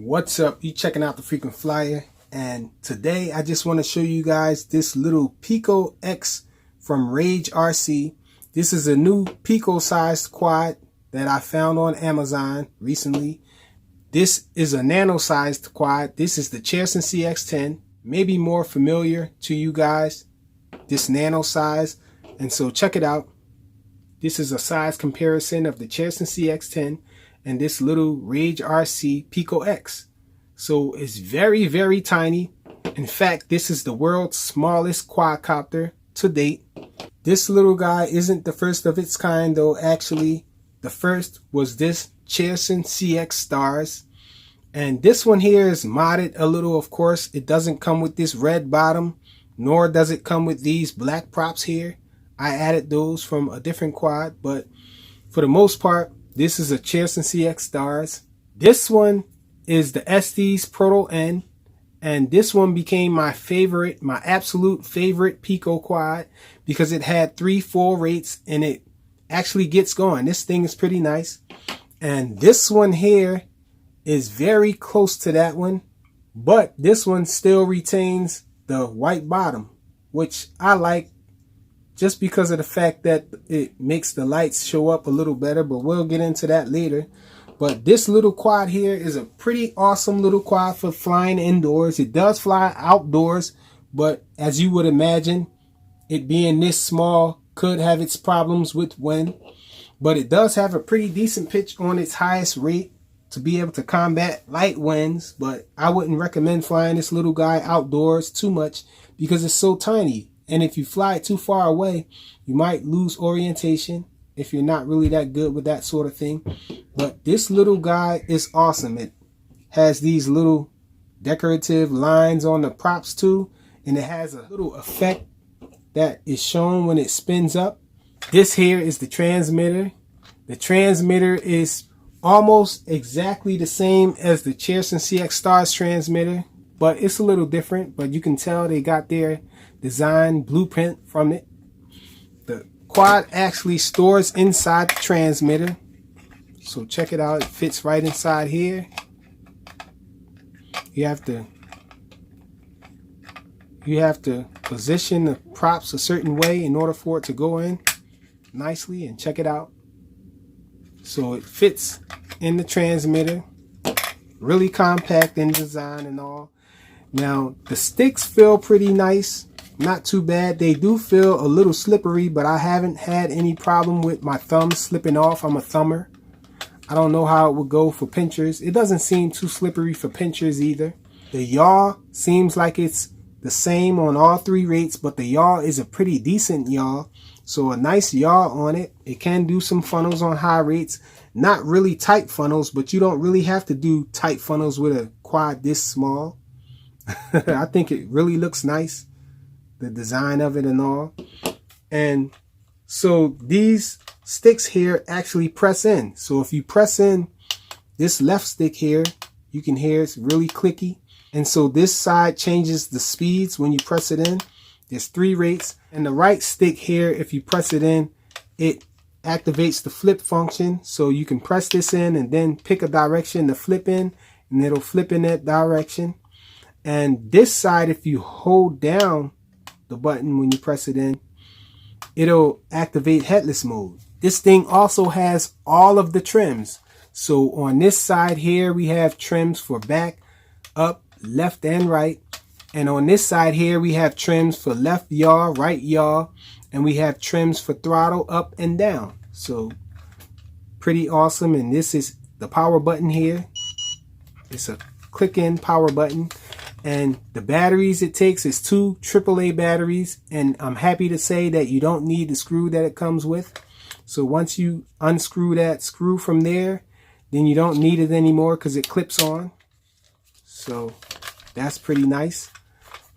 What's up? You checking out the Frequent Flyer, and today I just want to show you guys this little Pico X from Rage RC. This is a new Pico sized quad that I found on Amazon recently. This is a nano sized quad. This is the Cherson CX10, maybe more familiar to you guys, this nano size. And so check it out. This is a size comparison of the Cherson CX10 and this little Rage RC Pico X. So it's very, very tiny. In fact, this is the world's smallest quadcopter to date. This little guy isn't the first of its kind though. Actually, the first was this Cherson CX Stars. And this one here is modded a little, of course. It doesn't come with this red bottom, nor does it come with these black props here. I added those from a different quad, but for the most part, this is a Cherson CX Stars. This one is the Estes Proto N, and this one became my favorite, my absolute favorite Pico quad because it had 3 full rates and it actually gets going. This thing is pretty nice. And this one here is very close to that one, but this one still retains the white bottom, which I like, just because of the fact that it makes the lights show up a little better, but we'll get into that later. But this little quad here is a pretty awesome little quad for flying indoors. It does fly outdoors, but as you would imagine, it being this small could have its problems with wind. But it does have a pretty decent pitch on its highest rate to be able to combat light winds. But I wouldn't recommend flying this little guy outdoors too much because it's so tiny. And if you fly it too far away, you might lose orientation if you're not really that good with that sort of thing. But this little guy is awesome. It has these little decorative lines on the props too. And it has a little effect that is shown when it spins up. This here is the transmitter. The transmitter is almost exactly the same as the Cherson CX Stars transmitter, but it's a little different. But you can tell they got their design blueprint from it. The quad actually stores inside the transmitter, so check it out. It fits right inside here. You have to position the props a certain way in order for it to go in nicely, and check it out. So it fits in the transmitter, really compact in design and all. Now the sticks feel pretty nice. Not too bad. They do feel a little slippery, but I haven't had any problem with my thumbs slipping off. I'm a thumber. I don't know how it would go for pinchers. It doesn't seem too slippery for pinchers either. The yaw seems like it's the same on all 3 rates, but the yaw is a pretty decent yaw. So a nice yaw on it. It can do some funnels on high rates. Not really tight funnels, but you don't really have to do tight funnels with a quad this small. I think it really looks nice, the design of it and all. And so these sticks here actually press in. So if you press in this left stick here, you can hear it's really clicky. And so this side changes the speeds when you press it in. There's 3 rates. And the right stick here, if you press it in, it activates the flip function. So you can press this in and then pick a direction to flip in, and it'll flip in that direction. And this side, if you hold down the button when you press it in, it'll activate headless mode. This thing also has all of the trims. So on this side here, we have trims for back, up, left, and right. And on this side here, we have trims for left yaw, right yaw, and we have trims for throttle up and down. So pretty awesome. And this is the power button here. It's a click in power button. And the batteries it takes is 2 AAA batteries. And I'm happy to say that you don't need the screw that it comes with. So once you unscrew that screw from there, then you don't need it anymore because it clips on. So that's pretty nice.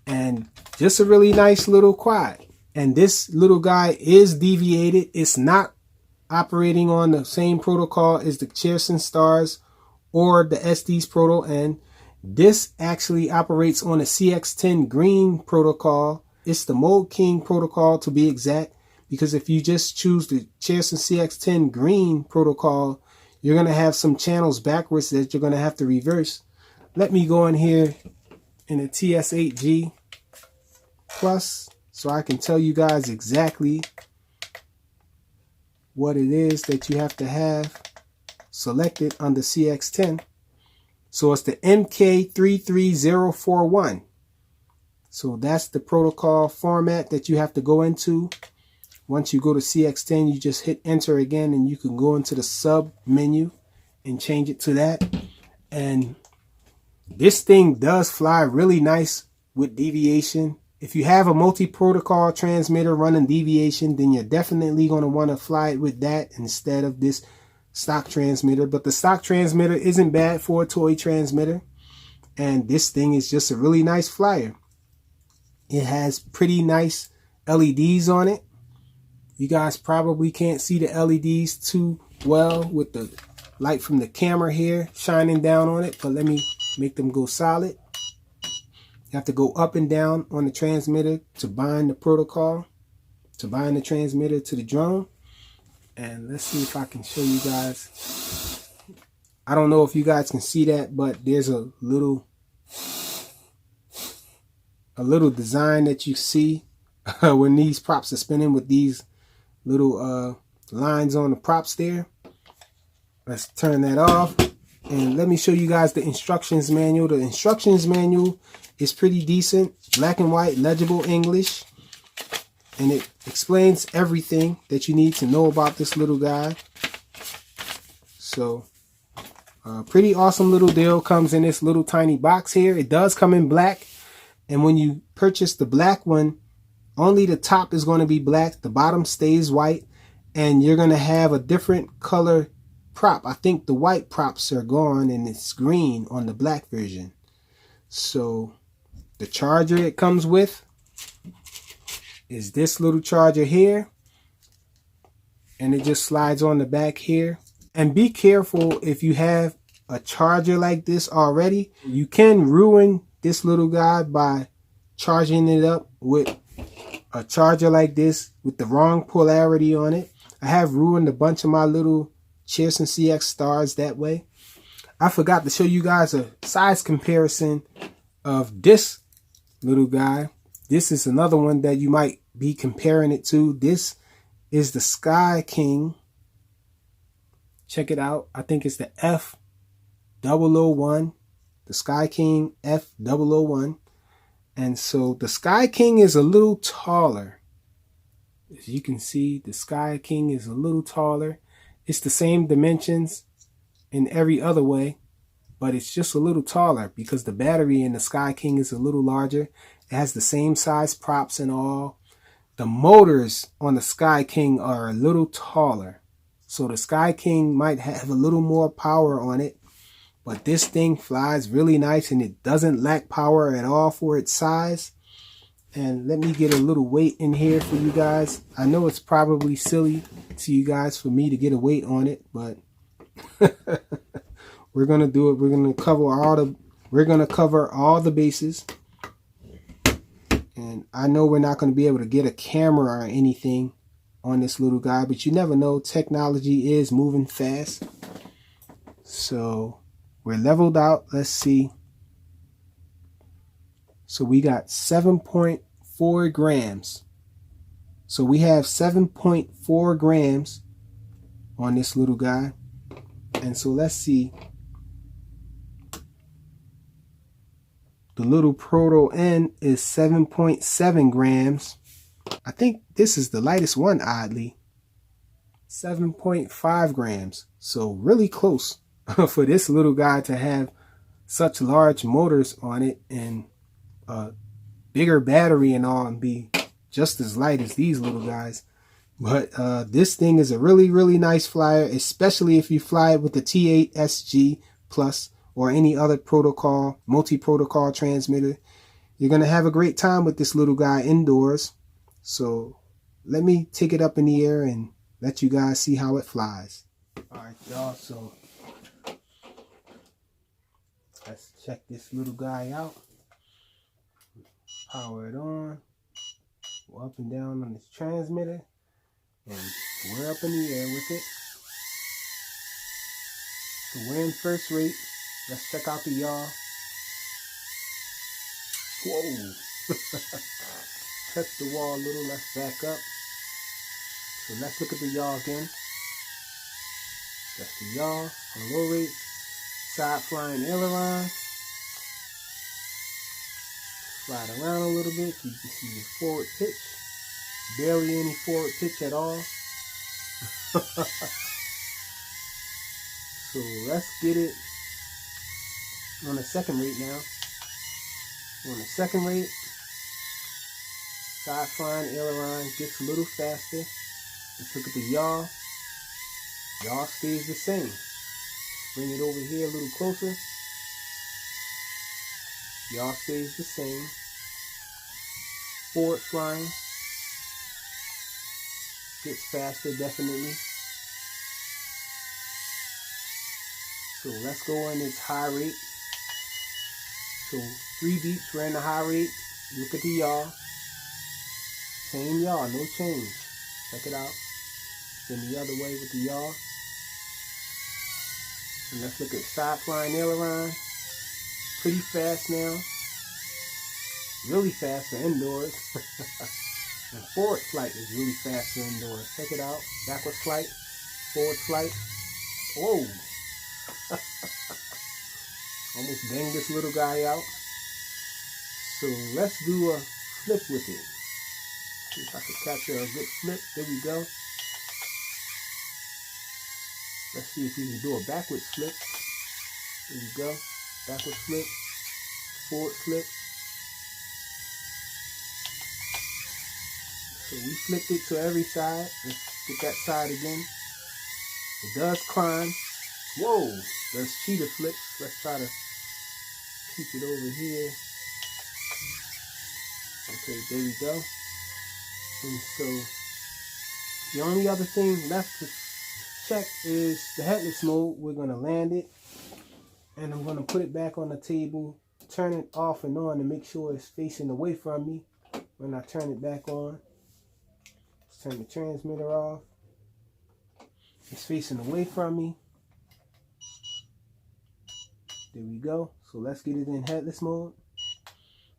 And just a really nice little quad. And this little guy is deviated. It's not operating on the same protocol as the Cherson Stars or the Estes Proto N. This actually operates on a CX10 green protocol. It's the Mode King protocol to be exact, because if you just choose the Cherson CX10 green protocol, you're going to have some channels backwards that you're going to have to reverse. let me go in here in a TS8G Plus so I can tell you guys exactly what it is that you have to have selected on the CX10. So it's the MK33041. So that's the protocol format that you have to go into. Once you go to CX10, you just hit enter again and you can go into the sub menu and change it to that. And this thing does fly really nice with deviation. If you have a multi-protocol transmitter running deviation, then you're definitely going to want to fly it with that instead of this stock transmitter. But the stock transmitter isn't bad for a toy transmitter. And this thing is just a really nice flyer. It has pretty nice LEDs on it. You guys probably can't see the LEDs too well with the light from the camera here shining down on it, but let me make them go solid. You have to go up and down on the transmitter to bind the protocol, to bind the transmitter to the drone. And let's see if I can show you guys. I don't know if you guys can see that, but there's a little design that you see when these props are spinning with these little lines on the props there. Let's turn that off and let me show you guys the instructions manual. The instructions manual is pretty decent, black and white, legible English, and it explains everything that you need to know about this little guy. So pretty awesome little deal. Comes in this little tiny box here. It does come in black, and when you purchase the black one, only the top is going to be black, the bottom stays white, and you're going to have a different color prop. I think the white props are gone and it's green on the black version. So the charger it comes with is this little charger here, and it just slides on the back here. And be careful, if you have a charger like this already, you can ruin this little guy by charging it up with a charger like this with the wrong polarity on it. I have ruined a bunch of my little Cheerson CX stars that way. I forgot to show you guys a size comparison of this little guy. This is another one that you might be comparing it to. This is the Sky King. Check it out. I think it's the F001. The Sky King F001. And so the Sky King is a little taller. As you can see, the Sky King is a little taller. It's the same dimensions in every other way, but it's just a little taller because the battery in the Sky King is a little larger. It has the same size props and all. The motors on the Sky King are a little taller. So the Sky King might have a little more power on it, but this thing flies really nice and it doesn't lack power at all for its size. And let me get a little weight in here for you guys. I know it's probably silly to you guys for me to get a weight on it, but we're gonna do it. We're gonna cover all the bases. And I know we're not gonna be able to get a camera or anything on this little guy, but you never know. Technology is moving fast. So we're leveled out. Let's see. So we got 7.4 grams. So we have 7.4 grams on this little guy. And so let's see. The little Proto N is 7.7 grams. I think this is the lightest one, oddly. 7.5 grams. So really close for this little guy to have such large motors on it and a bigger battery and all, and be just as light as these little guys. But this thing is a really, really nice flyer, especially if you fly it with the T8SG Plus or any other protocol, multi-protocol transmitter. You're going to have a great time with this little guy indoors. So let me take it up in the air and let you guys see how it flies. All right, y'all, so let's check this little guy out. Power it on. Go up and down on this transmitter. And we're up in the air with it. So we're in first rate. Let's check out the yaw. Whoa. Touch the wall a little. Let's back up. So let's look at the yaw again. That's the yaw on low rate. Side flying aileron. Slide around a little bit so you can see the forward pitch. Barely any forward pitch at all. So let's get it on the second rate now. On the second rate, side flying aileron gets a little faster. Let's look at the yaw. Yaw stays the same. Bring it over here a little closer. Yaw stays the same. Forward flying gets faster, definitely. So let's go on its high rate. So 3 beats, we're in the high rate. Look at the yaw. Same yaw, no change. Check it out. Then the other way with the yaw. And let's look at side flying aileron. Pretty fast now. Really fast for indoors. And forward flight is really fast for indoors. Check it out. Backwards flight. Forward flight. Whoa. Almost banged this little guy out. So let's do a flip with it. See if I can capture a good flip. There we go. Let's see if we can do a backwards flip. There we go. Backwards flip. Forward flip. So we flipped it to every side. Let's get that side again. It does climb. Whoa! Does cheetah flips. Let's try to keep it over here. Okay, there we go. And so the only other thing left to check is the headless mode. We're going to land it. And I'm going to put it back on the table. Turn it off and on to make sure it's facing away from me. When I turn it back on. Let's turn the transmitter off. It's facing away from me. There we go. So let's get it in headless mode.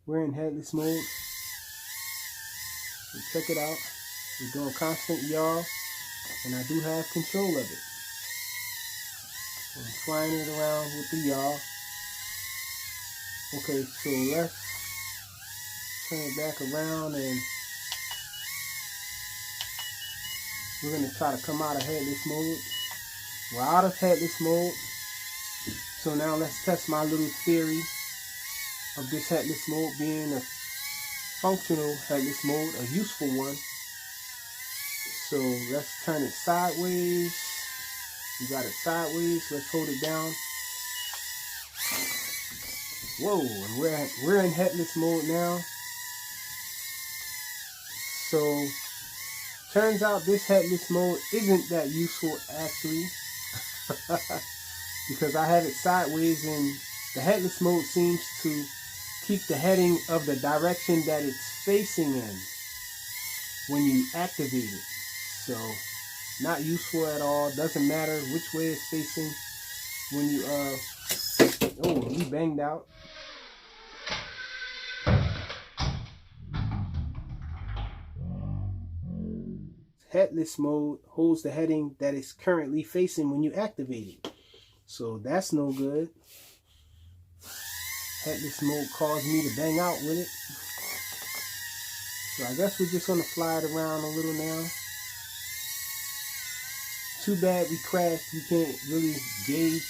We're in headless mode. So check it out. We're doing constant yaw. And I do have control of it. I'm flying it around with the yaw. Okay, so let's turn it back around and we're going to try to come out of headless mode. We're out of headless mode. So now let's test my little theory of this headless mode being a functional headless mode, a useful one. So let's turn it sideways. We got it sideways. Let's hold it down. Whoa, and we're in headless mode now. So turns out this headless mode isn't that useful actually. Because I have it sideways and the headless mode seems to keep the heading of the direction that it's facing in when you activate it. So not useful at all. Doesn't matter which way it's facing when you oh, we banged out. Headless mode holds the heading that it's currently facing when you activate it. So that's no good. Headless mode caused me to bang out with it. So I guess we're just going to fly it around a little now. Too bad we crashed. We can't really gauge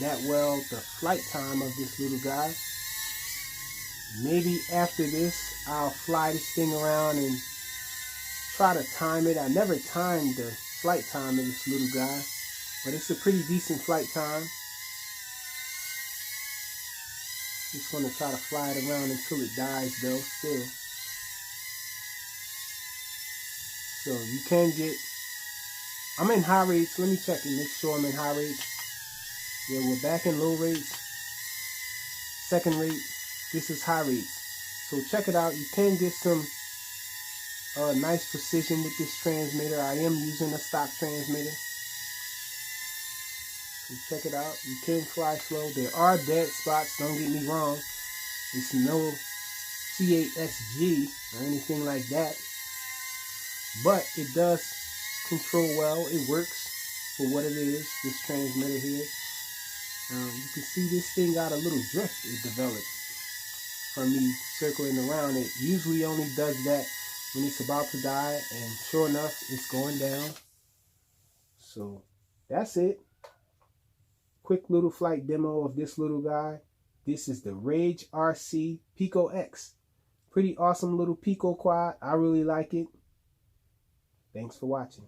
that well the flight time of this little guy. Maybe after this, I'll fly this thing around and try to time it. I never timed the flight time of this little guy, but it's a pretty decent flight time. Just going to try to fly it around until it dies though, still. So you can get, I'm in high rates. Let me check and make sure I'm in high rates. Yeah, we're back in low rates. Second rate, this is high rates. So check it out. You can get some nice precision with this transmitter. I am using a stock transmitter. So check it out. You can fly slow. There are dead spots, don't get me wrong. It's no C8SG or anything like that, but it does control well. It works for what it is, this transmitter here. You can see this thing got a little drift it developed from me circling around. It usually only does that when it's about to die, and sure enough, it's going down. So that's it. Quick little flight demo of this little guy. This is the Rage RC Pico X. Pretty awesome little Pico quad. I really like it. Thanks for watching.